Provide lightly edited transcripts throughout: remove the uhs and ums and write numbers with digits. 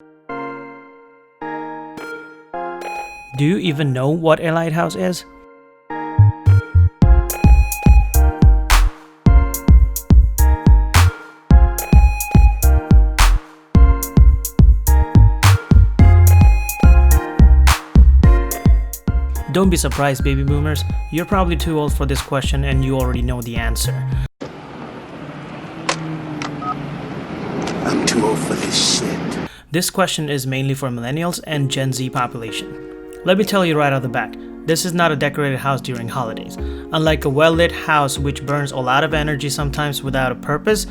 Do you even know what a lighthouse is? Don't be surprised, baby boomers. You're probably too old for this question and you already know the answer. I'm too old for this shit. This question is mainly for millennials and Gen Z population. Let me tell you right out the back, this is not a decorated house during holidays. Unlike a well-lit house which burns a lot of energy sometimes without a purpose,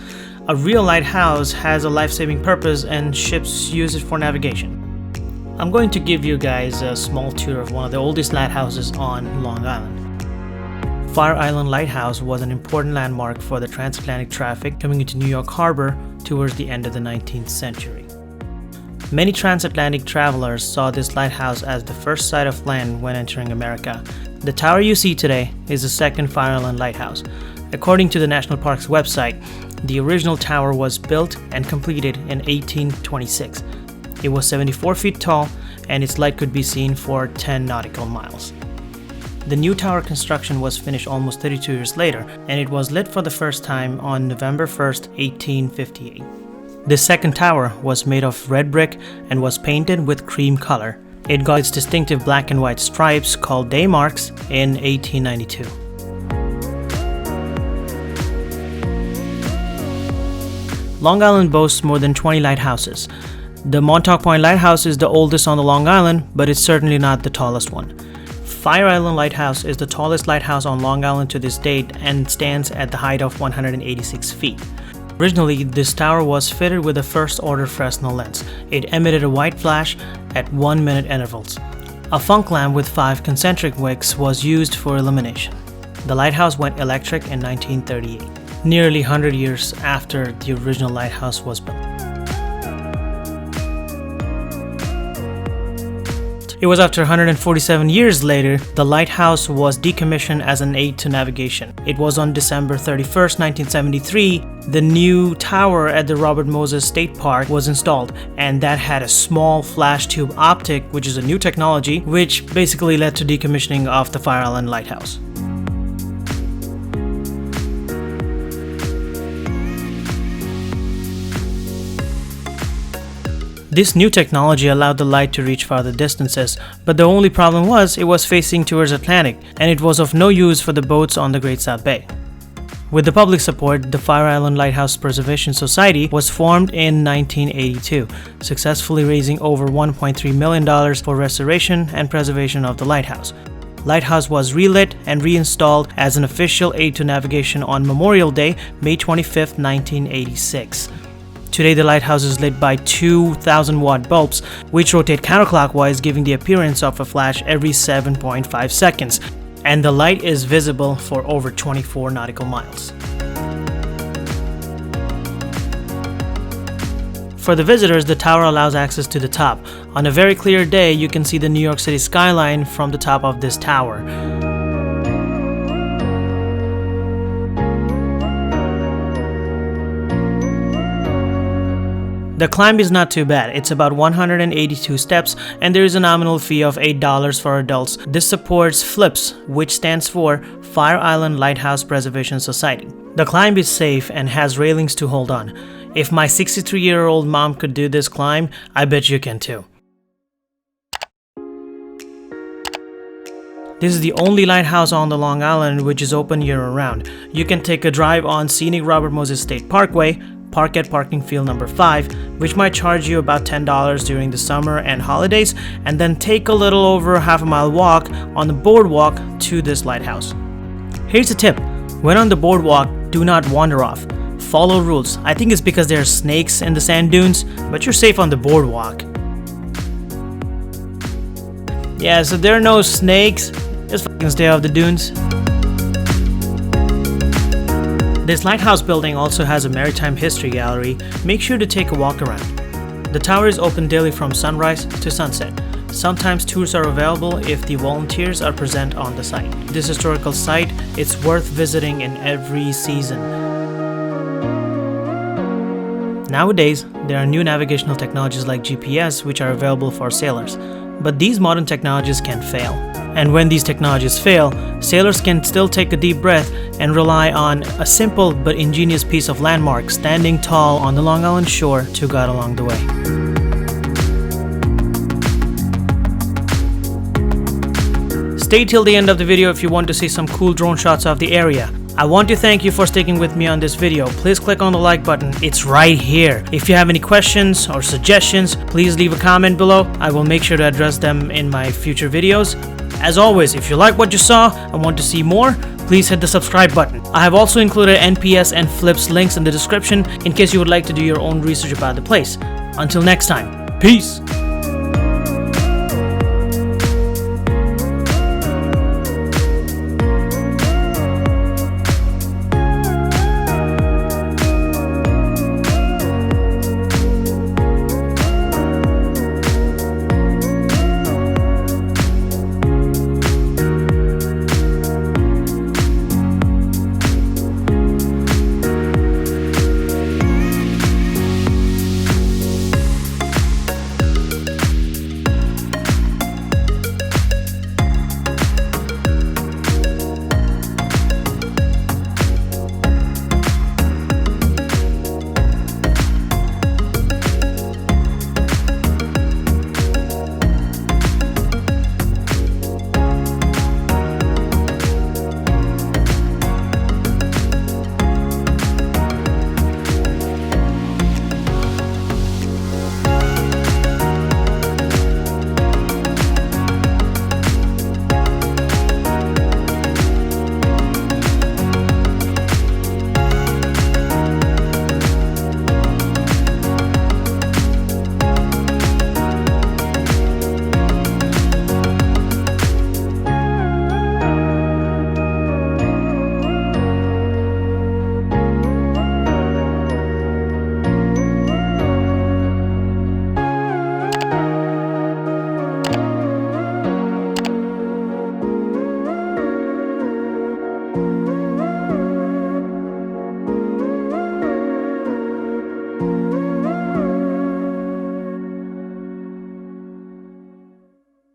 a real lighthouse has a life-saving purpose and ships use it for navigation. I'm going to give you guys a small tour of one of the oldest lighthouses on Long Island. Fire Island Lighthouse was an important landmark for the transatlantic traffic coming into New York Harbor towards the end of the 19th century. Many transatlantic travelers saw this lighthouse as the first sight of land when entering America. The tower you see today is the second Fire Island Lighthouse. According to the National Park's website, the original tower was built and completed in 1826. It was 74 feet tall and its light could be seen for 10 nautical miles. The new tower construction was finished almost 32 years later and it was lit for the first time on November 1st, 1858. The second tower was made of red brick and was painted with cream color. It got its distinctive black and white stripes called day marks in 1892. Long Island boasts more than 20 lighthouses. The Montauk Point Lighthouse is the oldest on the Long Island, but it's certainly not the tallest one. Fire Island Lighthouse is the tallest lighthouse on Long Island to this date and stands at the height of 186 feet. Originally, this tower was fitted with a first-order Fresnel lens. It emitted a white flash at 1-minute intervals. A funk lamp with 5 concentric wicks was used for illumination. The lighthouse went electric in 1938, nearly 100 years after the original lighthouse was built. It was after 147 years later, the lighthouse was decommissioned as an aid to navigation. It was on December 31st, 1973, the new tower at the Robert Moses State Park was installed, and that had a small flash tube optic, which is a new technology, which basically led to decommissioning of the Fire Island Lighthouse. This new technology allowed the light to reach farther distances, but the only problem was it was facing towards Atlantic, and it was of no use for the boats on the Great South Bay. With the public support, the Fire Island Lighthouse Preservation Society was formed in 1982, successfully raising over $1.3 million for restoration and preservation of the lighthouse. Lighthouse was relit and reinstalled as an official aid to navigation on Memorial Day, May 25, 1986. Today, the lighthouse is lit by 2,000-watt bulbs, which rotate counterclockwise, giving the appearance of a flash every 7.5 seconds, and the light is visible for over 24 nautical miles. For the visitors, the tower allows access to the top. On a very clear day, you can see the New York City skyline from the top of this tower. The climb is not too bad. It's about 182 steps and there is a nominal fee of $8 for adults. This supports FLIPS, which stands for Fire Island Lighthouse Preservation Society. The climb is safe and has railings to hold on. If my 63-year-old mom could do this climb, I bet you can too. This is the only lighthouse on the Long Island which is open year-round. You can take a drive on scenic Robert Moses State Parkway, park at parking field number 5, which might charge you about $10 during the summer and holidays, and then take a little over half-a-mile walk on the boardwalk to this lighthouse. Here's a tip: when on the boardwalk, do not wander off. Follow rules. I think it's because there are snakes in the sand dunes, but you're safe on the boardwalk. Yeah, so there are no snakes. Just fucking stay off the dunes. This lighthouse building also has a maritime history gallery. Make sure to take a walk around. The tower is open daily from sunrise to sunset. Sometimes tours are available if the volunteers are present on the site. This historical site is worth visiting in every season. Nowadays, there are new navigational technologies like GPS which are available for sailors, but these modern technologies can fail. And when these technologies fail, sailors can still take a deep breath and rely on a simple but ingenious piece of landmark standing tall on the Long Island shore to guide along the way. Stay till the end of the video if you want to see some cool drone shots of the area. I want to thank you for sticking with me on this video. Please click on the like button, it's right here. If you have any questions or suggestions, please leave a comment below. I will make sure to address them in my future videos. As always, if you like what you saw and want to see more, please hit the subscribe button. I have also included NPS and Flips links in the description in case you would like to do your own research about the place. Until next time, peace!